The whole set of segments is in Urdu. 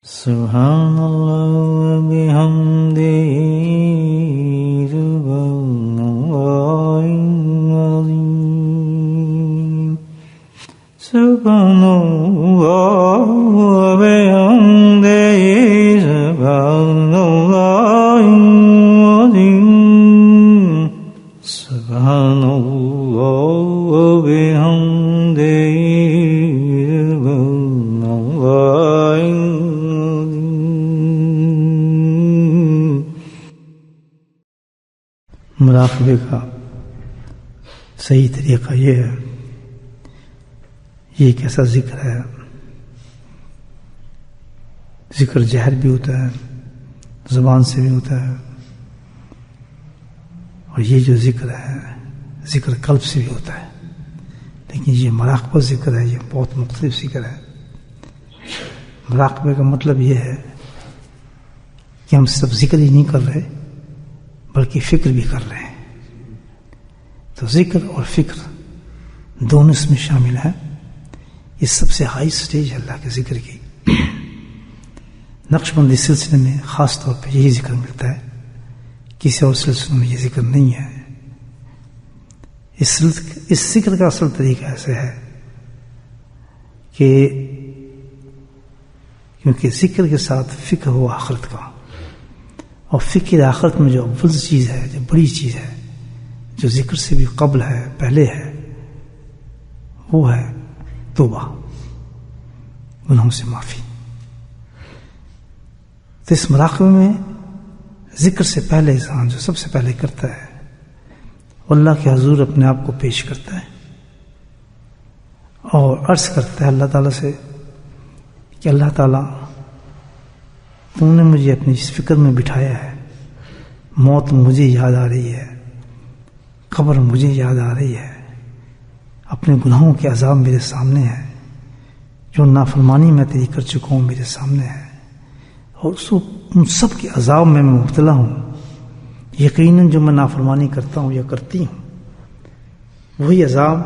سبحان اللہ وبحمدہ سبحان اللہ العظیم سبحان اللہ وبحمدہ سبحان اللہ العظیم سبحان اللہ وبحمدہ مراقبے کا صحیح طریقہ یہ ہے، یہ ایک ایسا ذکر ہے، ذکر جہر بھی ہوتا ہے، زبان سے بھی ہوتا ہے، اور یہ جو ذکر ہے ذکر قلب سے بھی ہوتا ہے، لیکن یہ مراقبہ ذکر ہے، یہ بہت مختلف ذکر ہے۔ مراقبے کا مطلب یہ ہے کہ ہم صرف ذکر ہی نہیں کر رہے بلکہ فکر بھی کر رہے ہیں، تو ذکر اور فکر دونوں اس میں شامل ہیں۔ یہ سب سے ہائی سٹیج ہے اللہ کے ذکر کی۔ نقش بندی سلسلے میں خاص طور پہ یہی ذکر ملتا ہے، کسی اور سلسلے میں یہ ذکر نہیں ہے۔ اس ذکر کا اصل طریقہ ایسے ہے کہ کیونکہ ذکر کے ساتھ فکر ہو آخرت کا، اور فکر آخرت میں جو اول چیز ہے، جو بڑی چیز ہے، جو ذکر سے بھی قبل ہے، پہلے ہے، وہ ہے توبہ، گناہوں سے معافی۔ تو اس مراقبے میں ذکر سے پہلے انسان جو سب سے پہلے کرتا ہے، اللہ کے حضور اپنے آپ کو پیش کرتا ہے اور عرض کرتا ہے اللہ تعالیٰ سے کہ اللہ تعالیٰ تو نے مجھے اپنی اس فکر میں بٹھایا ہے، موت مجھے یاد آ رہی ہے، قبر مجھے یاد آ رہی ہے، اپنے گناہوں کے عذاب میرے سامنے ہے، جو نافرمانی میں تیری کر چکا ہوں میرے سامنے ہے، اور ان سب کے عذاب میں مبتلا ہوں۔ یقیناً جو میں نافرمانی کرتا ہوں یا کرتی ہوں وہی عذاب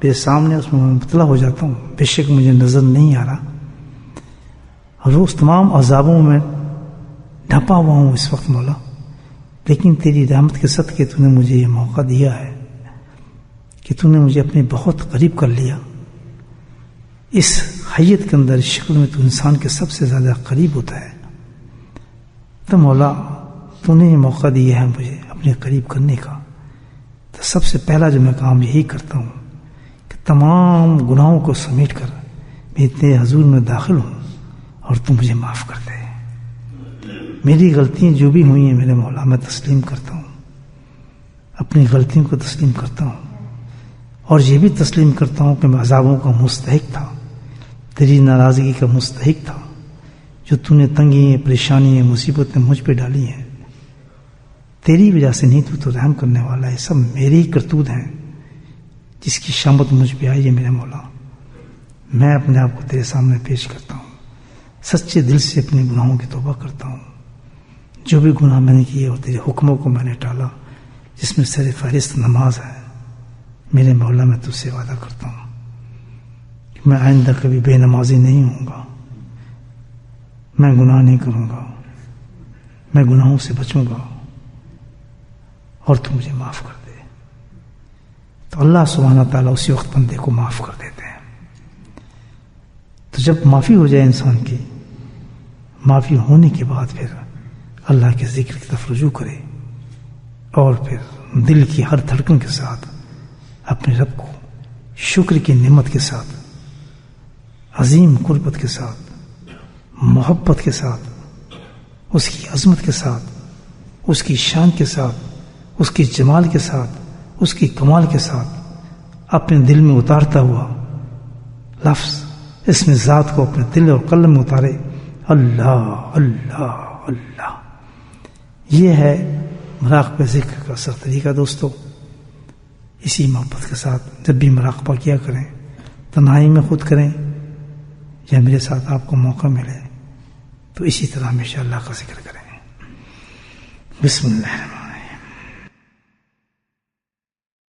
میرے سامنے، اس میں مبتلا ہو جاتا ہوں، بے شک مجھے نظر نہیں آ رہا، اور اس تمام عذابوں میں ڈھپا ہوا ہوں اس وقت مولا، لیکن تیری رحمت کے صدقے تو نے مجھے یہ موقع دیا ہے کہ تو نے مجھے اپنے بہت قریب کر لیا۔ اس حیت کے اندر، اس شکل میں تو انسان کے سب سے زیادہ قریب ہوتا ہے، تو مولا تو نے یہ موقع دیا ہے مجھے اپنے قریب کرنے کا۔ تو سب سے پہلا جو میں کام یہی کرتا ہوں کہ تمام گناہوں کو سمیٹ کر میں تیرے حضور میں داخل ہوں، اور تو مجھے معاف کر دے۔ میری غلطیاں جو بھی ہوئی ہیں میرے مولا، میں تسلیم کرتا ہوں، اپنی غلطیوں کو تسلیم کرتا ہوں، اور یہ بھی تسلیم کرتا ہوں کہ میں عذابوں کا مستحق تھا، تیری ناراضگی کا مستحق تھا، جو تو نے تنگیاں، پریشانیاں، مصیبتیں مجھ پہ ڈالی ہیں، تیری وجہ سے نہیں، تو رحم کرنے والا ہے، سب میری ہی کرتوت ہیں جس کی شامت مجھ پہ آئی ہے میرے مولا۔ میں اپنے آپ کو تیرے سامنے پیش کرتا ہوں، سچے دل سے اپنے گناہوں کی توبہ کرتا ہوں، جو بھی گناہ میں نے کیے اور تیرے حکموں کو میں نے ٹالا، جس میں سر فہرست نماز ہے، میرے مولا میں تجھ سے وعدہ کرتا ہوں کہ میں آئندہ کبھی بے نمازی نہیں ہوں گا، میں گناہ نہیں کروں گا، میں گناہوں سے بچوں گا، اور تو مجھے معاف کر دے۔ تو اللہ سبحانہ تعالیٰ اسی وقت بندے کو معاف کر دیتے ہیں۔ تو جب معافی ہو جائے انسان کی، معافی ہونے کے بعد پھر اللہ کے ذکر کی طرف رجوع کرے، اور پھر دل کی ہر دھڑکن کے ساتھ اپنے رب کو شکر کی نعمت کے ساتھ، عظیم قربت کے ساتھ، محبت کے ساتھ، اس کی عظمت کے ساتھ، اس کی شان کے ساتھ، اس کی جمال کے ساتھ، اس کی کمال کے ساتھ اپنے دل میں اتارتا ہوا لفظ اس میں ذات کو اپنے دل اور قلب میں اتارے، اللہ اللہ اللہ۔ یہ ہے مراقبہ ذکر کا اثر طریقہ دوستو۔ اسی محبت کے ساتھ جب بھی مراقبہ کیا کریں، تنہائی میں خود کریں یا میرے ساتھ آپ کو موقع ملے، تو اسی طرح ہمیشہ اللہ کا ذکر کریں۔ بسم اللہ۔